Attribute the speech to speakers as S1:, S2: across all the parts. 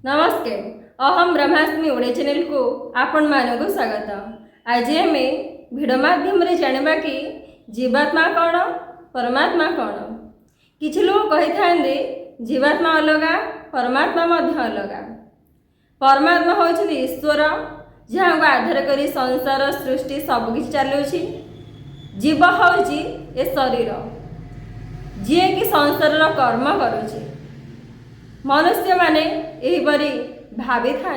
S1: नमस्ते। अहम ब्रह्मास्मि ओडिया चैनल को आपण मानक स्वागत। आज आम भिड माध्यम जाना कि जीवात्मा कौन परमात्मा कौन। किछि लोग कही था जीवात्मा अलग परमात्मा अलग। परमात्मा होइछन्ति ईश्वर जहाँ को आधार करी संसार सृष्टि सबकि चलुछि। जीव होइछि ए शरीर जी कि संसार कर्म करुछि। मनुष्य माने एहिपरि भावी था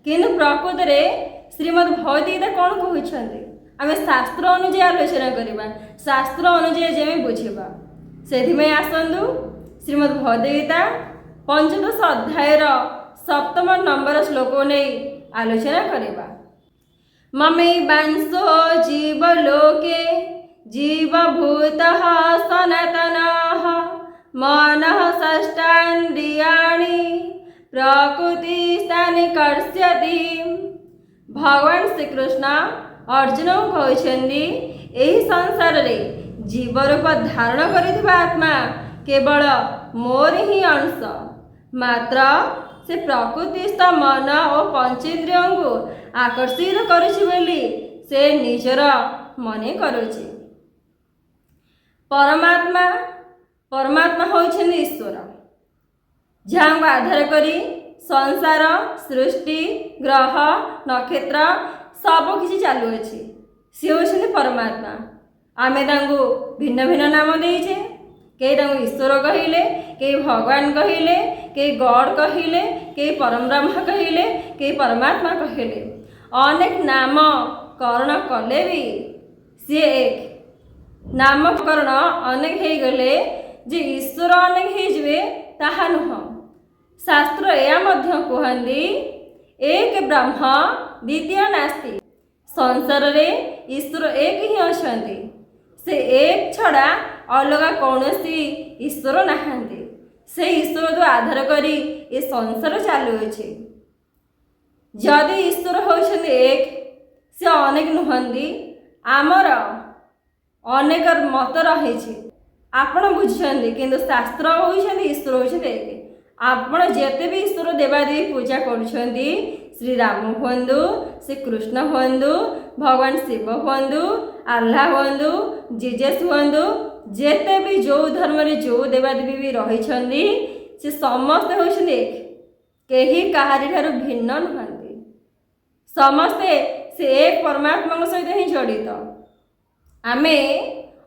S1: किंतु प्रकृत में श्रीमद् भगवद्गीता कौन कहते आम शास्त्र अनुଯାयी आलोचना करवा शास्त्र अनुଯାयी जमी बुझा से आसतु श्रीमद् भगवद्गीता पंचदश अध्यायर 7 नंबर श्लोक नहीं आलोचना करवा। ममैवांशो जीवलोके जीवभूतः सनातनः मनः षष्ठान्द्रियाणि प्रकृतिस्थानि कर्ष्यति। भगवान श्रीकृष्ण अर्जुन कहते यही संसार रे जीव रूप धारण करिथिबा आत्मा केवल मोर ही अंश मात्र से प्रकृतिस्थ मन और पंचेन्द्रियों को आकर्षित करुछि बोली से निजर मने करुछि। परमात्मा परमात्मा होइछन्ति ईश्वर जहाँ को आधार करी संसार सृष्टि ग्रह नक्षत्र सब किछि चालुअछि। सी होइछन्ति परमात्मा। आमे तांको भिन्न भिन्न नाम देइछे। कई तांको ईश्वर कहिले, कई भगवान कहिले, कई गॉड कहिले, कई परम ब्रह्म कहिले, कई परमात्मा कहिले। अनेक नाम करण कले भी सी एक नामकरण अनेक हो गले जे ईश्वर अनेक होइजिवे ताहा नुह। शास्त्र या मध्य कहंदी एक ब्रह्म द्वितीय नास्ति। संसार रे ईश्वर एक ही अछंती। से एक छड़ा अलग कौनसी ईश्वर नाहांती। से ईश्वर को आधार करी ए संसार चालुअछि। जदि ईश्वर होइछन्ति एक से अनेक नुहंती। आमर अनेक मत रही आपण बुझे किंतु शास्त्र होइछन्ति ईश्वर होइछन्ति एक। आपण जेते भी ईश्वर देवादेवी पूजा करुछन्ति श्री राम हुंदु श्री कृष्ण हुंदु भगवान शिव हुंदु आल्लाह हुंदु जीजस हुंदु जेते भी जो धर्म रे जो देवादेवी भी रहिछन्ति से समस्त होइछन्ति एक। केही काहारी ठारु भिन्न नुहंति। समस्ते से एक परमात्मा सहित ही जड़ित। आमे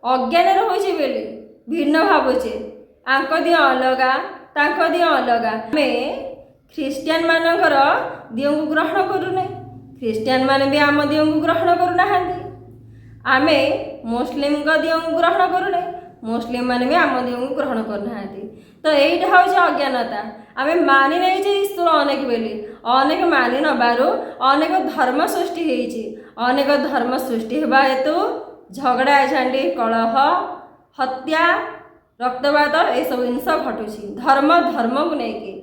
S1: अज्ञान होइछे बेले भिन्न भावुचे आंक दिह अलगा तांक दिह अलगा। आमे ख्रीस्टियान मानकर दिह को ग्रहण करूने। ख्रीस्टियान माने भी आम दिह को ग्रहण करूना। आमे मुस्लिम का दिह को ग्रहण करूने। मुस्लिम माने भी आम दिह को ग्रहण करना। तो यहीटा हूँ अज्ञानता। आमे मानि नहीं जे ईश्वर अनेक बेले अनेक मानि नबारु अनेक धर्म सृष्टि होइछि। अनेक धर्म सृष्टि हेबा हेतु झगड़ा झांडी कलह हत्या रक्तपात ये सब जिनस घटुची धर्म धर्म को लेकिन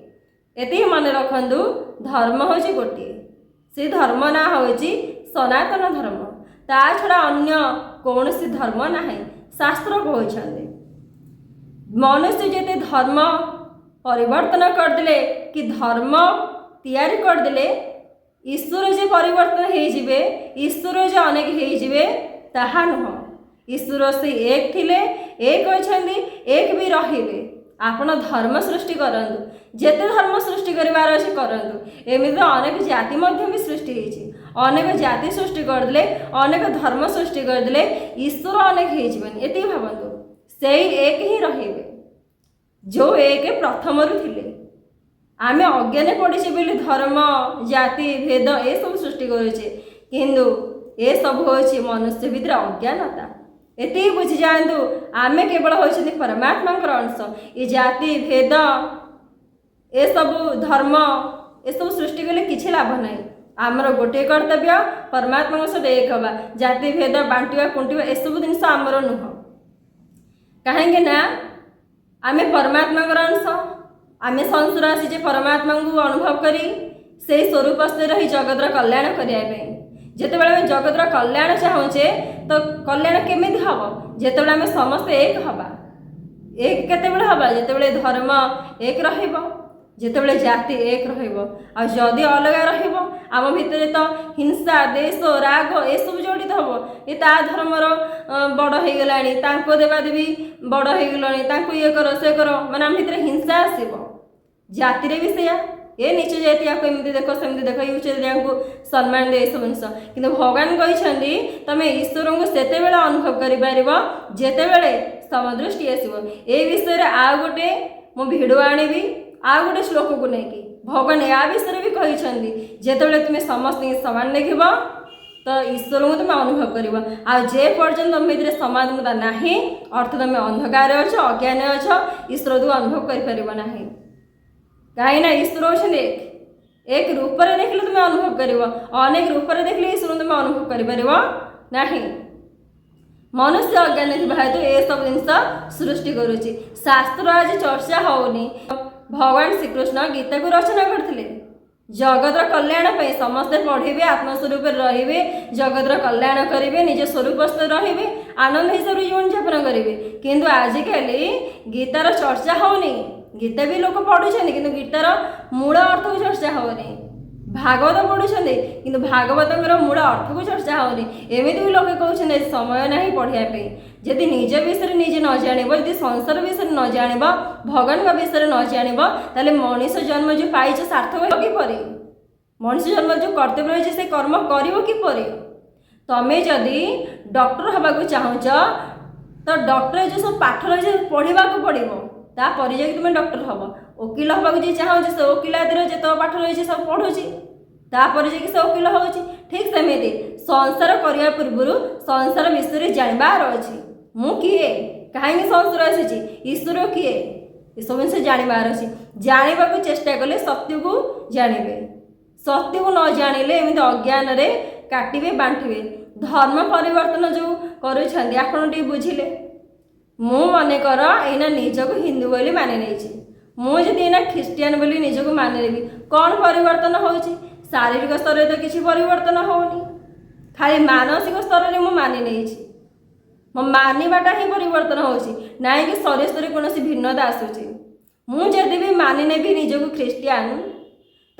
S1: एति मन रखंदु धर्म होची गोटे। से धर्म ना होची सनातन धर्म। ता छड़ा अन्य कौन सी धर्म नाही। शास्त्र कहते मनुष्य जेते धर्म परिवर्तन करदेले कि धर्म तैयारी करदेले ईश्वर जे परिवर्तन हो जिवे ईश्वर जे अनेक हो जिवे ताहा नुह। ईश्वर से एक थिले एक अछंदी एक भी रहिबे। आपण धर्म सृष्टि करंतु जेते धर्म सृष्टि करिवार अछि करंतु। एमिति अनेक जाति मध्य भी सृष्टि होइछि। अनेक जाति सृष्टि करदेले अनेक धर्म सृष्टि करदेले ईश्वर अनेक हो जिवेन। एति भाबंतु सेई एक ही रहिबे जो एक प्रथम रु थिले। आमे अज्ञान पड़िछे बोली धर्म जाति भेद ए सब सृष्टि करूछे किंतु ए सब होइछि मनुष्य भितर अज्ञानता। एति बुझी जातु आमे केवल होइछन्ति परमात्मा अंश। ये जाति भेद ए सब धर्म ए सब सृष्टि कले किछि लाभ नाही। आमर गोटे कर्तव्य परमात्मा सहित एक हवा। जाति भेद बांटिवा कुंटिवा ए सब जिनस आमर नुह। काहेकि ना आमे परमात्मा अंश। आमे संसार आसीजे परमात्मा को अनुभव करी से स्वरूप से रही जगतर कल्याण करने। जितेबाला जगतर कल्याण चाहूचे तो कल्याण केमिति हम जितेबाला आमे समस्त एक हवा। एक केतेबेले हवा जितेबाला धर्म एक रहिबो ଯେତେବେଳେ ଜାତି ଏକ ରହିବ। ଆଉ ଯଦି ଅଲଗା ରହିବ ଆମ ଭିତରେ ତ ହିଂସା, ଦେଶ, ରାଗ ଏସବୁ ଜଡ଼ିତ ହେବ। ଏ ତା ଧର୍ମର ବଡ଼ ହେଇଗଲାଣି, ତାଙ୍କ ଦେବାଦେବୀ ବଡ଼ ହେଇଗଲାଣି, ତାଙ୍କୁ ଇଏ କର ସେ କର, ମାନେ ଆମ ଭିତରେ ହିଂସା ଆସିବ। ଜାତିରେ ବି ସେଇଆ, ଏ ନିଚ ଜାତି ୟାକୁ ଏମିତି ଦେଖ ସେମିତି ଦେଖ, ଏ ଉଚ୍ଚ ଜାତିକୁ ସମ୍ମାନ ଦିଏ, ଏସବୁ ଜିନିଷ। କିନ୍ତୁ ଭଗବାନ କହିଛନ୍ତି ତମେ ଈଶ୍ୱରଙ୍କୁ ସେତେବେଳେ ଅନୁଭବ କରିପାରିବ ଯେତେବେଳେ ସମଦୃଷ୍ଟି ଆସିବ। ଏ ବିଷୟରେ ଆଉ ଗୋଟେ ମୁଁ ଭିଡ଼ିଓ ଆଣିବି, ଆଉ ଗୋଟେ ଶ୍ଲୋକକୁ ନେଇକି। ଭଗବାନ ୟା ବିଷୟରେ ବି କହିଛନ୍ତି ଯେତେବେଳେ ତୁମେ ସମସ୍ତଙ୍କୁ ସମାନ ଦେଖିବ ତ ଈଶ୍ୱରଙ୍କୁ ତୁମେ ଅନୁଭବ କରିବ। ଆଉ ଯେ ପର୍ଯ୍ୟନ୍ତ ତମ ଭିତରେ ସମାନତା ନାହିଁ ଅର୍ଥ ତମେ ଅନ୍ଧକାରରେ ଅଛ, ଅଜ୍ଞାନ ଅଛ, ଈଶ୍ୱରକୁ ଅନୁଭବ କରିପାରିବ ନାହିଁ। କାହିଁକିନା ଈଶ୍ୱର ହେଉଛନ୍ତି ଏକ ରୂପରେ ଦେଖିଲେ ତୁମେ ଅନୁଭବ କରିବ, ଅନେକ ରୂପରେ ଦେଖିଲେ ଈଶ୍ୱରଙ୍କୁ ତୁମେ ଅନୁଭବ କରିପାରିବ ନାହିଁ। ମନୁଷ୍ୟ ଅଜ୍ଞାନ ଥିବା ହେତୁ ଏସବୁ ଜିନିଷ ସୃଷ୍ଟି କରୁଛି। ଶାସ୍ତ୍ର ଆଜି ଚର୍ଚ୍ଚା ହେଉନି। ଭଗବାନ ଶ୍ରୀକୃଷ୍ଣ ଗୀତାକୁ ରଚନା କରିଥିଲେ ଜଗତର କଲ୍ୟାଣ ପାଇଁ। ସମସ୍ତେ ପଢ଼ିବେ, ଆତ୍ମସ୍ୱରୂପରେ ରହିବେ, ଜଗତର କଲ୍ୟାଣ କରିବେ, ନିଜ ସ୍ୱରୂପସ୍ଥ ରହିବେ, ଆନନ୍ଦ ହିସାବରେ ଜୀବନଯାପନ କରିବେ। କିନ୍ତୁ ଆଜିକାଲି ଗୀତାର ଚର୍ଚ୍ଚା ହେଉନି। ଗୀତା ବି ଲୋକ ପଢ଼ୁଛନ୍ତି କିନ୍ତୁ ଗୀତାର ମୂଳ ଅର୍ଥକୁ ଚର୍ଚ୍ଚା ହେଉନି। ଭାଗବତ ପଢ଼ୁଛନ୍ତି କିନ୍ତୁ ଭାଗବତଙ୍କର ମୂଳ ଅର୍ଥକୁ ଚର୍ଚ୍ଚା ହେଉନି। ଏମିତି ବି ଲୋକେ କହୁଛନ୍ତି ସମୟ ନାହିଁ ପଢ଼ିବା ପାଇଁ। ଯଦି ନିଜ ବିଷୟରେ ନିଜେ ନ ଜାଣିବ, ଯଦି ସଂସାର ବିଷୟରେ ନ ଜାଣିବ, ଭଗବାନଙ୍କ ବିଷୟରେ ନ ଜାଣିବ, ତାହେଲେ ମଣିଷ ଜନ୍ମ ଯେଉଁ ପାଇଛ ସାର୍ଥକ କିପରି? ମଣିଷ ଜନ୍ମ ଯେଉଁ କର୍ତ୍ତବ୍ୟ ରହିଛି ସେ କର୍ମ କରିବ କିପରି? ତମେ ଯଦି ଡକ୍ଟର ହେବାକୁ ଚାହୁଁଛ ତ ଡକ୍ଟର ଯେଉଁ ସବୁ ପାଠ ରହିଛି ପଢ଼ିବାକୁ ପଡ଼ିବ, ତାପରେ ଯାଇକି ତୁମେ ଡକ୍ଟର ହେବ। ଓକିଲ ହେବାକୁ ଯିଏ ଚାହୁଁଛି ସେ ଓକିଲାତିର ଯେତେକ ପାଠ ରହିଛି ସବୁ ପଢ଼ୁଛି, ତାପରେ ଯାଇକି ସେ ଓକିଲ ହେଉଛି। ଠିକ୍ ସେମିତି ସଂସାର କରିବା ପୂର୍ବରୁ ସଂସାର ବିଷୟରେ ଜାଣିବାର ଅଛି। ମୁଁ କିଏ, କାହିଁକି ସଂସାର ଆସିଛି, ଈଶ୍ୱର କିଏ, ଏସବୁ ଜିନିଷ ଜାଣିବାର ଅଛି। ଜାଣିବାକୁ ଚେଷ୍ଟା କଲେ ସତ୍ୟକୁ ଜାଣିବେ। ସତ୍ୟକୁ ନ ଜାଣିଲେ ଏମିତି ଅଜ୍ଞାନରେ କାଟିବେ, ବାଣ୍ଟିବେ। ଧର୍ମ ପରିବର୍ତ୍ତନ ଯେଉଁ କରୁଛନ୍ତି ଆପଣ ଟିକେ ବୁଝିଲେ। ମୁଁ ମନେକର ଏଇନା ନିଜକୁ ହିନ୍ଦୁ ବୋଲି ମାନି ନେଇଛି, ମୁଁ ଯଦି ଏଇନା ଖ୍ରୀଷ୍ଟିଆନ ବୋଲି ନିଜକୁ ମାନି ନେବି, କ'ଣ ପରିବର୍ତ୍ତନ ହେଉଛି? ଶାରୀରିକ ସ୍ତରରେ ତ କିଛି ପରିବର୍ତ୍ତନ ହେଉନି, ଖାଲି ମାନସିକ ସ୍ତରରେ ମୁଁ ମାନି ନେଇଛି। ମୋ ମାନିବାଟା ହିଁ ପରିବର୍ତ୍ତନ ହେଉଛି, ନାଇଁକି ଶରୀରରେ କୌଣସି ଭିନ୍ନତା ଆସୁଛି। ମୁଁ ଯଦି ବି ମାନି ନେବି ନିଜକୁ ଖ୍ରୀଷ୍ଟିଆନ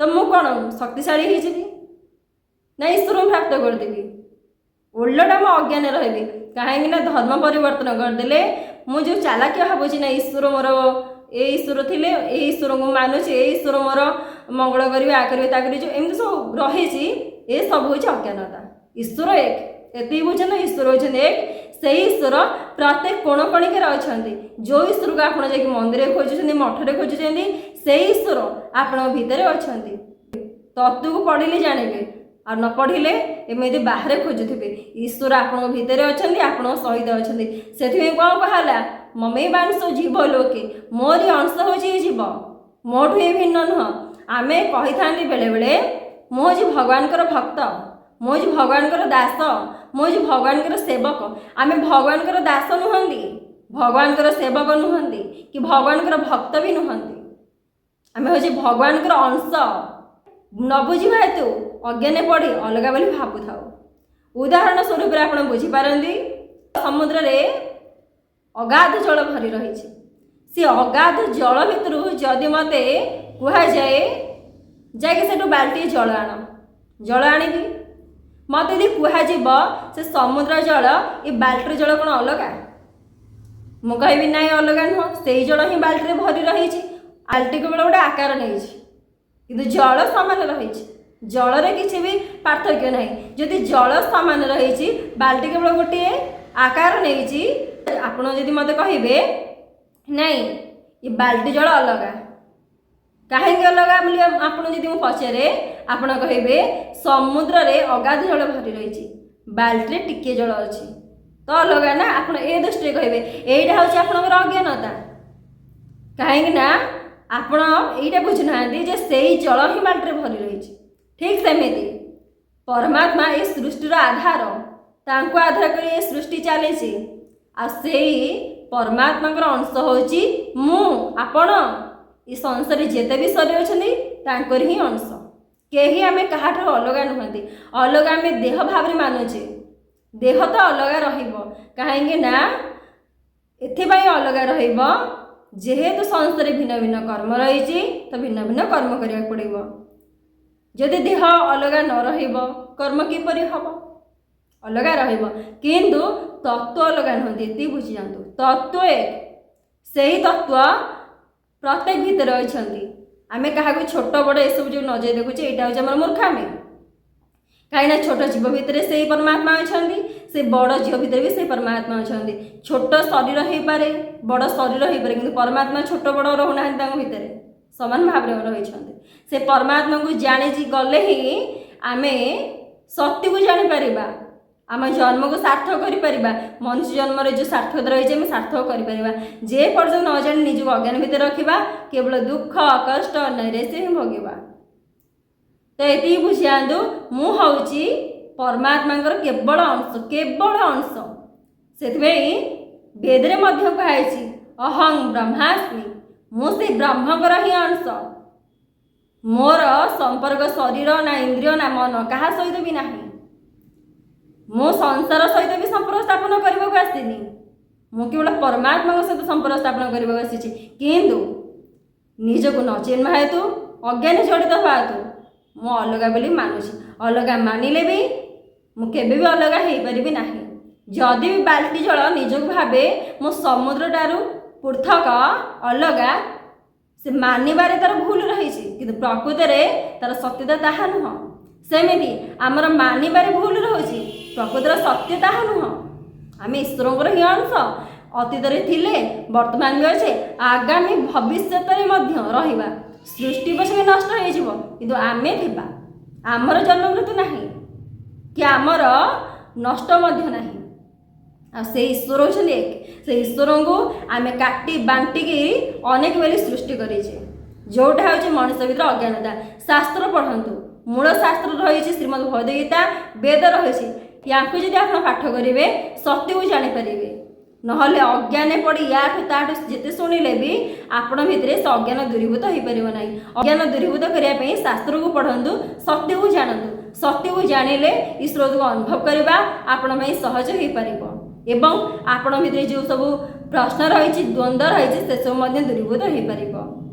S1: ତ ମୁଁ କ'ଣ ଶକ୍ତିଶାଳୀ ହେଇଯିବି ନା ଈଶ୍ୱରଙ୍କୁ ପ୍ରାପ୍ତ କରିଦେବି? ଓଲଟା ମୁଁ ଅଜ୍ଞାନ ରହିବି। କାହିଁକିନା ଧର୍ମ ପରିବର୍ତ୍ତନ କରିଦେଲେ ମୁଁ ଯେଉଁ ଚାଲାକିଆ ଭାବୁଛି ନା ଈଶ୍ୱର ମୋର ଏ ଈଶ୍ୱର ଥିଲେ, ଏ ଈଶ୍ୱରଙ୍କୁ ମାନୁଛି, ଏ ଈଶ୍ୱର ମୋର ମଙ୍ଗଳ କରିବେ, ଆ କରିବେ, ତା କରିବେ, ଯେଉଁ ଏମିତି ସବୁ ରହିଛି ଏସବୁ ହେଉଛି ଅଜ୍ଞାନତା। ଈଶ୍ୱର ଏକ, ଏତିକି ବୁଝନ୍ତୁ। ଈଶ୍ୱର ହେଉଛନ୍ତି ଏକ। ସେହି ଈଶ୍ୱର ପ୍ରତ୍ୟେକ କୋଣ କଣିକାରେ ଅଛନ୍ତି। ଯେଉଁ ଈଶ୍ୱରକୁ ଆପଣ ଯାଇକି ମନ୍ଦିରରେ ଖୋଜୁଛନ୍ତି, ମଠରେ ଖୋଜୁଛନ୍ତି, ସେହି ଈଶ୍ୱର ଆପଣଙ୍କ ଭିତରେ ଅଛନ୍ତି। ତତ୍ତ୍ୱକୁ ପଢ଼ିଲେ ଜାଣିବେ, ଆଉ ନ ପଢ଼ିଲେ ଏମିତି ବାହାରେ ଖୋଜୁଥିବେ। ଈଶ୍ୱର ଆପଣଙ୍କ ଭିତରେ ଅଛନ୍ତି, ଆପଣଙ୍କ ସହିତ ଅଛନ୍ତି। ସେଥିପାଇଁ କ'ଣ କୁହାହେଲା, ମମୈବାଂଶ ଜୀବ ଲୋକେ, ମୋରି ଅଂଶ ହେଉଛି ଏ ଜୀବ, ମୋଠୁ ଏ ଭିନ୍ନ ନୁହଁ। ଆମେ କହିଥାନ୍ତି ବେଳେବେଳେ ମୁଁ ହେଉଛି ଭଗବାନଙ୍କର ଭକ୍ତ, ମୁଁ ହେଉଛି ଭଗବାନଙ୍କର ଦାସ, ମୁଁ ହେଉଛି ଭଗବାନଙ୍କର ସେବକ। ଆମେ ଭଗବାନଙ୍କର ଦାସ ନୁହନ୍ତି, ଭଗବାନଙ୍କର ସେବକ ନୁହନ୍ତି, କି ଭଗବାନଙ୍କର ଭକ୍ତ ବି ନୁହନ୍ତି। ଆମେ ହେଉଛି ଭଗବାନଙ୍କର ଅଂଶ। ନ ବୁଝିବା ହେତୁ ଅଜ୍ଞାନ ପଡ଼ି ଅଲଗା ବୋଲି ଭାବୁଥାଉ। ଉଦାହରଣ ସ୍ୱରୂପରେ ଆପଣ ବୁଝିପାରନ୍ତି, ସମୁଦ୍ରରେ ଅଗାଧ ଜଳ ଭରି ରହିଛି। ସେ ଅଗାଧ ଜଳ ଭିତରୁ ଯଦି ମୋତେ କୁହାଯାଏ ଯାଇକି ସେଠୁ ବାଲ୍ଟିଏ ଜଳ ଆଣ, ଜଳ ଆଣିବି। ମୋତେ ଯଦି କୁହାଯିବ ସେ ସମୁଦ୍ର ଜଳ ଏ ବାଲ୍ଟିର ଜଳ କ'ଣ ଅଲଗା? ମୁଁ କହିବି ନାଇଁ ଅଲଗା ନୁହଁ, ସେଇ ଜଳ ହିଁ ବାଲ୍ଟିରେ ଭରି ରହିଛି। ବାଲ୍ଟି କେବଳ ଗୋଟେ ଆକାର ନେଇଛି କିନ୍ତୁ ଜଳ ସମାନ ରହିଛି। ଜଳରେ କିଛି ବି ପାର୍ଥକ୍ୟ ନାହିଁ। ଯଦି ଜଳ ସମାନ ରହିଛି, ବାଲ୍ଟି କେବଳ ଗୋଟିଏ ଆକାର ନେଇଛି, ଆପଣ ଯଦି ମୋତେ କହିବେ ନାଇଁ ଏ ବାଲ୍ଟି ଜଳ ଅଲଗା, କାହିଁକି ଅଲଗା ବୋଲି ଆପଣ ଯଦି ମୁଁ ପଚାରେ, ଆପଣ କହିବେ ସମୁଦ୍ରରେ ଅଗାଧ ଜଳ ଭରି ରହିଛି, ବାଲ୍ଟିରେ ଟିକିଏ ଜଳ ଅଛି, ତ ଅଲଗା ନା। ଆପଣ ଏ ଦୃଷ୍ଟିରେ କହିବେ। ଏଇଟା ହେଉଛି ଆପଣଙ୍କର ଅଜ୍ଞାନତା। କାହିଁକି ନା ଆପଣ ଏଇଟା ବୁଝୁନାହାନ୍ତି ଯେ ସେଇ ଜଳ ହିଁ ବାଲ୍ଟିରେ ଭରି ରହିଛି। ଠିକ୍ ସେମିତି ପରମାତ୍ମା ଏ ସୃଷ୍ଟିର ଆଧାର, ତାଙ୍କୁ ଆଧାର କରି ଏ ସୃଷ୍ଟି ଚାଲିଛି। ଆଉ ସେଇ ପରମାତ୍ମାଙ୍କର ଅଂଶ ହେଉଛି ମୁଁ, ଆପଣ। ଏ ସଂସାରରେ ଯେତେ ବି ଶରୀର ଅଛନ୍ତି ତାଙ୍କର ହିଁ ଅଂଶ। କେହି ଆମେ କାହାଠାରୁ ଅଲଗା ନୁହନ୍ତି। ଅଲଗା ଆମେ ଦେହ ଭାବରେ ମାନୁଛେ, ଦେହ ତ ଅଲଗା ରହିବ। କାହିଁକି ନା ଏଥିପାଇଁ ଅଲଗା ରହିବ, जेहेतु संसार भिन्न भिन्न कर्म रही तो भिन्न भिन्न कर्म करा पड़ो। जदि देह अलग न रहिब कर्म किपरि हम अलग रहिब किंतु तत्व अलग नुहति बुझी जातु तत्व एक से ही तत्व प्रत्येक भितर अच्छी आम क्या छोट बड़ ये सब जो नजर देखुचे यहाँ हूँ मूर्खामी कहीं छोट जीव भितर से ही परमात्मा अच्छा से बड़ झील भितर भी से परमात्मा अच्छा छोट शरीर हो पारे बड़ शरीर हो पारे कि परमात्मा छोट बड़ रोना भितर समान भाव रही से परमात्मा को जाणी गले ही आम सत्य को जापर आम जन्म को सार्थक कर मनुष्य जन्म जो सार्थकता रही है सार्थक कर जे पर्यटन न जाणी निज अज्ञान भितर रखा केवल दुख कष्ट नैराश्य ही भोगवा। तो ये बुझी आंतु मुझे परमात्मा केवल अंश से वेदरे कहुई अहं ब्रह्मास्मि मुझे ब्रह्मकर ही अंश मोर संपर्क शरीर ना इंद्रिय ना मन क्या सहित भी ना मो संसार सहित भी संपर्क स्थापन करने को आसनी मु केवल परमात्मा सहित संपर्क स्थापन करने को आसी किंतु निजक न चिन्ह हेतु अज्ञान जड़ित हवा हेतु मु अलग बोली मानुची अलग मानिले भी मुझे भी अलग हो पारि ना जदि भी बाल्टी जल निजक भावे मो समुद्र ठारू पृथक अलग से मानवारे तार भूल रही कि प्रकृत में तार सत्यता ताहा नुह सेमती आमर मानवारे भूल रही प्रकृतर सत्य ताहा नुह आम ईश्वर ही अंश अतीत थिले वर्तमान भी अच्छे आगामी भविष्य रहा सृष्टि पछे नष्ट हो आमे थिबा आमर जन्म मृत्यु ना कि आमर नष्ट नहीं से ईश्वर होती एक से ईश्वर को आम काटी बांटिकी अनेक बेली सृष्टि कर जोटा हूँ मनुष्य भर अज्ञानता शास्त्र पढ़तु मूल शास्त्र रही श्रीमद् भगवद्गीता वेद रही या जब आप पाठ करेंगे सत्य को जापर नहले अज्ञान पड़ी या ताठू जिते शुणिले भी आपण भितर से अज्ञान दूरीभूत हो पार ना अज्ञान दूरीभूत करने शास्त्र को पढ़तु सत्य को जानतु सत्य को जानिले ईश्वर को अनुभव करवा आपण सहज हो पार एवं आपण भितर जो सब प्रश्न रही द्वंद्व रही से सब दूरीभूत हो पार।